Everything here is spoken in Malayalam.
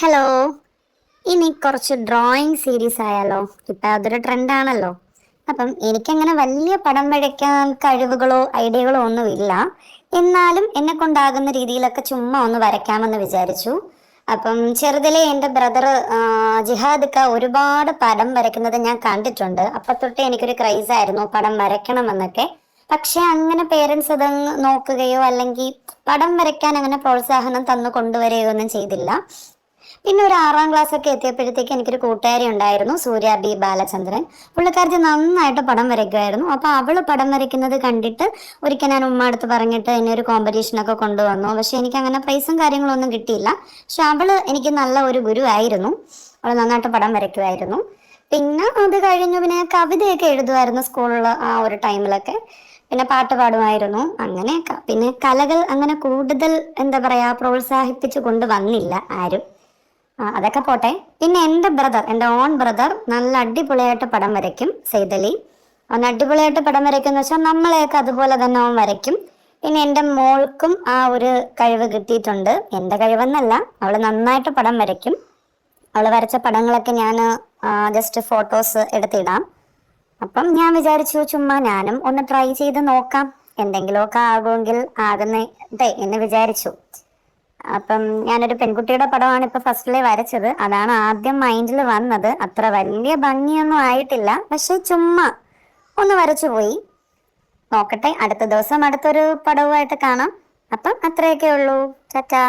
ഹലോ. ഇനി കുറച്ച് ഡ്രോയിങ് സീരീസ് ആയാലോ? ഇപ്പം അതൊരു ട്രെൻഡാണല്ലോ. അപ്പം എനിക്കങ്ങനെ വലിയ പടം വരയ്ക്കാൻ കഴിവുകളോ ഐഡിയകളോ ഒന്നുമില്ല. എന്നാലും എന്നെ കൊണ്ടാകുന്ന രീതിയിലൊക്കെ ചുമ്മാ ഒന്ന് വരയ്ക്കാമെന്ന് വിചാരിച്ചു. അപ്പം ചെറുതിലെ എൻ്റെ ബ്രദർ ജിഹാദിക്ക ഒരുപാട് പടം വരയ്ക്കുന്നത് ഞാൻ കണ്ടിട്ടുണ്ട്. അപ്പം തൊട്ടേ എനിക്കൊരു ക്രൈസായിരുന്നു പടം വരയ്ക്കണമെന്നൊക്കെ. പക്ഷെ അങ്ങനെ പേരൻസ് അത് നോക്കുകയോ അല്ലെങ്കിൽ പടം വരയ്ക്കാൻ അങ്ങനെ പ്രോത്സാഹനം തന്നു കൊണ്ടുവരികയോ ഒന്നും ചെയ്തില്ല. പിന്നെ ഒരു 6ാം ക്ലാസ് ഒക്കെ എത്തിയപ്പോഴത്തേക്ക് എനിക്കൊരു കൂട്ടുകാരി ഉണ്ടായിരുന്നു, സൂര്യ ബി ബാലചന്ദ്രൻ. പുള്ളിക്കാരത്തി നന്നായിട്ട് പടം വരയ്ക്കുമായിരുന്നു. അപ്പോൾ അവള് പടം വരയ്ക്കുന്നത് കണ്ടിട്ട് ഒരിക്കൽ ഞാൻ ഉമ്മ അടുത്ത് പറഞ്ഞിട്ട് എന്നെ ഒരു കോമ്പറ്റീഷനൊക്കെ കൊണ്ടുവന്നു. പക്ഷെ എനിക്ക് അങ്ങനെ പ്രൈസും കാര്യങ്ങളൊന്നും കിട്ടിയില്ല. പക്ഷെ അവള് എനിക്ക് നല്ല ഒരു ഗുരു ആയിരുന്നു. അവള് നന്നായിട്ട് പടം വരയ്ക്കുമായിരുന്നു. പിന്നെ അത് കഴിഞ്ഞു പിന്നെ ഞാൻ കവിതയൊക്കെ എഴുതുമായിരുന്നു സ്കൂളിൽ ആ ഒരു ടൈമിലൊക്കെ. പിന്നെ പാട്ട് പാടുമായിരുന്നു. അങ്ങനെയൊക്കെ. പിന്നെ കലകൾ അങ്ങനെ കൂടുതൽ എന്താ പറയാ പ്രോത്സാഹിപ്പിച്ചു കൊണ്ടുവന്നില്ല ആരും. അതൊക്കെ പോട്ടെ. പിന്നെ എൻ്റെ ഓൺ ബ്രദർ നല്ല അടിപൊളിയായിട്ട് പടം വരയ്ക്കും, സെയ്തലി. അവൻ അടിപൊളിയായിട്ട് പടം വരയ്ക്കുന്ന വെച്ചാൽ നമ്മളെയൊക്കെ അതുപോലെ തന്നെ അവൻ വരയ്ക്കും. പിന്നെ എൻ്റെ മോൾക്കും ആ ഒരു കഴിവ് കിട്ടിയിട്ടുണ്ട്. എൻ്റെ കഴിവെന്നല്ല, അവൾ നന്നായിട്ട് പടം വരയ്ക്കും. അവൾ വരച്ച പടങ്ങളൊക്കെ ഞാൻ ജസ്റ്റ് ഫോട്ടോസ് എടുത്തിടാം. അപ്പം ഞാൻ വിചാരിച്ചു ചുമ്മാ ഞാനും ഒന്ന് ട്രൈ ചെയ്ത് നോക്കാം, എന്തെങ്കിലുമൊക്കെ ആകുമെങ്കിൽ ആകുന്നേ എന്ന് വിചാരിച്ചു. അപ്പം ഞാനൊരു പെൺകുട്ടിയുടെ പടമാണ് ഇപ്പൊ ഫസ്റ്റിലെ വരച്ചത്. അതാണ് ആദ്യം മൈൻഡിൽ വന്നത്. അത്ര വലിയ ഭംഗിയൊന്നും ആയിട്ടില്ല, പക്ഷെ ചുമ്മാ ഒന്ന് വരച്ചു പോയി. നോക്കട്ടെ, അടുത്ത ദിവസം അടുത്തൊരു പടവുമായിട്ട് കാണാം. അപ്പം അത്രയൊക്കെ ഉള്ളൂ. ടാറ്റാ.